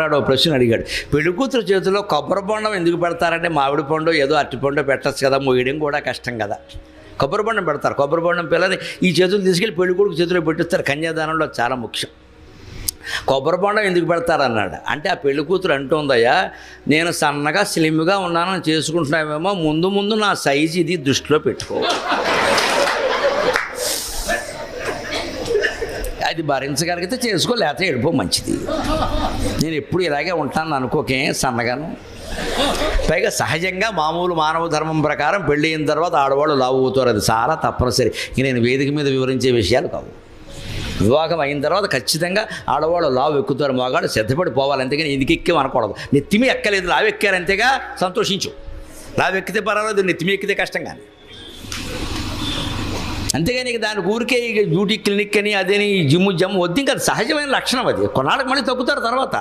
ఓ ప్రశ్న అడిగాడు. పెళ్లి కూతురు చేతిలో కొబ్బరి బొండం ఎందుకు పెడతారంటే మామిడి పండు ఏదో అరటి పండు పెట్టచ్చు కదా, మోయడం కూడా కష్టం కదా. కొబ్బరి బొండం పెడతారు. కొబ్బరి బొండం పిల్లని ఈ చేతులు తీసుకెళ్ళి పెళ్లి కొడుకు చేతిలో పెట్టిస్తారు. కన్యాదానంలో చాలా ముఖ్యం. కొబ్బరి బొండం ఎందుకు పెడతారన్నాడు. అంటే ఆ పెళ్లి కూతురు అంటుందయ్యా, నేను సన్నగా స్లిమ్గా ఉన్నానని చేసుకుంటున్నావేమో, ముందు ముందు నా సైజు ఇది దృష్టిలో పెట్టుకో. అది భరించగలిగితే చేసుకో, లేకపోతే వెళ్ళిపో, మంచిది. నేను ఎప్పుడు ఇలాగే ఉంటాను అనుకోకే, సన్నగాను. పైగా సహజంగా మామూలు మానవ ధర్మం ప్రకారం పెళ్ళి అయిన తర్వాత ఆడవాళ్ళు లావు అవుతారు. అది చాలా తప్పనిసరి. ఇంక నేను వేదిక మీద వివరించే విషయాలు కావు. వివాహం అయిన తర్వాత ఖచ్చితంగా ఆడవాళ్ళు లావు ఎక్కుతారు. మగాళ్ళు శ్రద్ధపడి పోవాలి. అంతేగాని ఎందుకు ఎక్కి అనకూడదు. నెత్తిమి ఎక్కలేదు, లావు ఎక్కారు అంతేగా సంతోషించు. లావు ఎక్కితే పర్వాలేదు, నెత్తిమి ఎక్కితే కష్టం. కానీ అంతేగాని ఇక దాని ఊరికే ఇక బ్యూటీ క్లినిక్ అని అదేని జిమ్ము జమ్ము వద్దు. ఇంకా సహజమైన లక్షణం అది. కొన్నాళ్ళకి మళ్ళీ తగ్గుతారు తర్వాత.